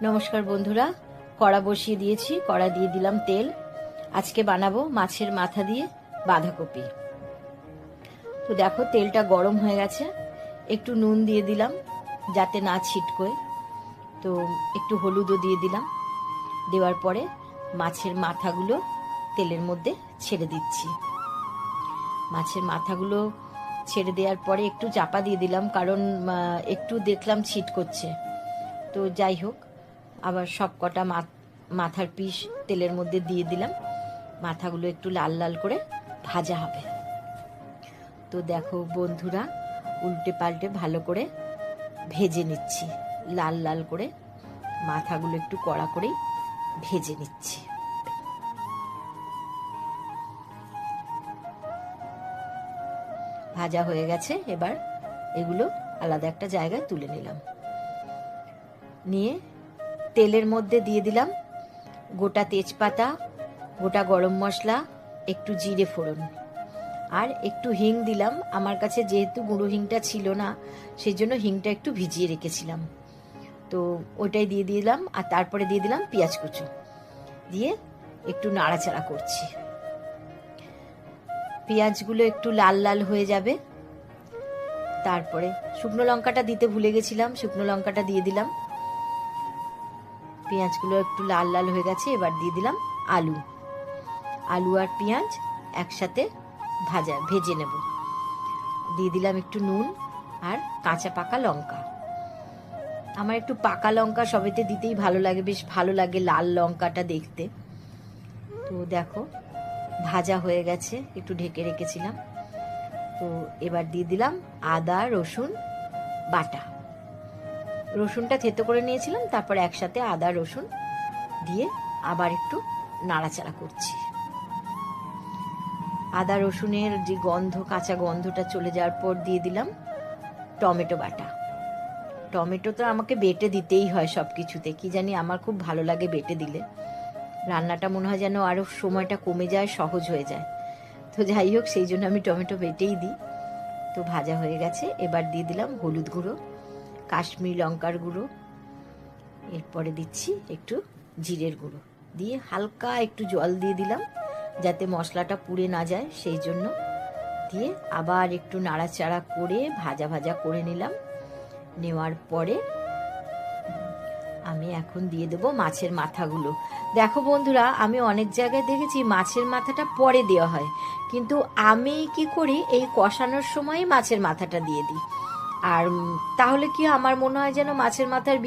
নমস্কার বন্ধুরা, কড়া বসিয়ে দিয়েছি। কড়া দিয়ে দিলাম তেল। আজকে বানাবো মাছের মাথা দিয়ে বাঁধাকপি। তো দেখো তেলটা গরম হয়ে গেছে। একটু নুন দিয়ে দিলাম যাতে না ছিটকোয়। তো একটু হলুদও দিয়ে দিলাম। দেওয়ার পরে মাছের মাথাগুলো তেলের মধ্যে ছেড়ে দিচ্ছি। মাছের মাথাগুলো ছেড়ে দেওয়ার পরে একটু চাপা দিয়ে দিলাম, কারণ একটু দেখলাম ছিটকোচ্ছে। তো যাই হোক, আবার সব কটা মাথার পিস তেলের মধ্যে দিয়ে দিলাম। মাথাগুলো একটু লাল লাল করে ভাজা হবে। তো দেখো বন্ধুরা, উল্টে পাল্টে ভালো করে ভেজে নিচ্ছি। লাল লাল করে মাথাগুলো একটু কড়া করেই ভেজে নিচ্ছি। ভাজা হয়ে গেছে। এবার এগুলো আলাদা একটা জায়গায় তুলে নিলাম। নিয়ে তেলের মধ্যে দিয়ে দিলাম গোটা তেজপাতা, গোটা গরম মশলা, একটু জিরে ফোড়ন আর একটু হিং দিলাম। আমার কাছে যেহেতু গুঁড়ো হিংটা ছিল না, সেই জন্য হিংটা একটু ভিজিয়ে রেখেছিলাম। তো ওটাই দিয়ে দিলাম। আর তারপরে দিয়ে দিলাম পেঁয়াজ কুচো, দিয়ে একটু নাড়াচাড়া করছি। পেঁয়াজগুলো একটু লাল লাল হয়ে যাবে। তারপরে শুকনো লঙ্কাটা দিতে ভুলে গেছিলাম, শুকনো লঙ্কাটা দিয়ে দিলাম। পেঁয়াজগুলো একটু লাল লাল হয়ে গেছে। এবার দিয়ে দিলাম আলু। আলু আর পেঁয়াজ একসাথে ভেজে নেব। দিয়ে দিলাম একটু নুন আর কাঁচা পাকা লঙ্কা। আমার একটু পাকা লঙ্কা সবেতে দিতেই ভালো লাগে, বেশ ভালো লাগে লাল লঙ্কাটা দেখতে। তো দেখো ভাজা হয়ে গেছে, একটু ঢেকে রেখেছিলাম। তো এবার দিয়ে দিলাম আদা রসুন বাটা। রসুনটা থেতো করে নিয়েছিলাম, তারপর একসাথে আদা রসুন দিয়ে আবার একটু নাড়াচাড়া করছি। আদা রসুনের যে গন্ধ, কাঁচা গন্ধটা চলে যাওয়ার পর দিয়ে দিলাম টমেটো বাটা। টমেটো তো আমাকে বেটে দিতেই হয় সব কিছুতে, কি জানি আমার খুব ভালো লাগে বেটে দিলে। রান্নাটা মনে হয় যেন আরও সময়টা কমে যায়, সহজ হয়ে যায়। তো যাই হোক, সেই জন্য আমি টমেটো বেটেই দিই। তো ভাজা হয়ে গেছে। এবার দিয়ে দিলাম হলুদ গুঁড়ো, কাশ্মীরি লঙ্কার গুঁড়ো, এরপরে দিচ্ছি একটু জিরের গুঁড়ো, দিয়ে হালকা একটু জল দিয়ে দিলাম যাতে মশলাটা পুড়ে না যায়, সেই জন্য। দিয়ে আবার একটু নাড়াচাড়া করে ভাজা ভাজা করে নিলাম। নেওয়ার পরে আমি এখন দিয়ে দেবো মাছের মাথাগুলো। দেখো বন্ধুরা, আমি অনেক জায়গায় দেখেছি মাছের মাথাটা পরে দেওয়া হয়, কিন্তু আমি কি করি, এই কষানোর সময় মাছের মাথাটা দিয়ে দিই। আর তাহলে কি আমার মনে হয় যেন মাছের মাথার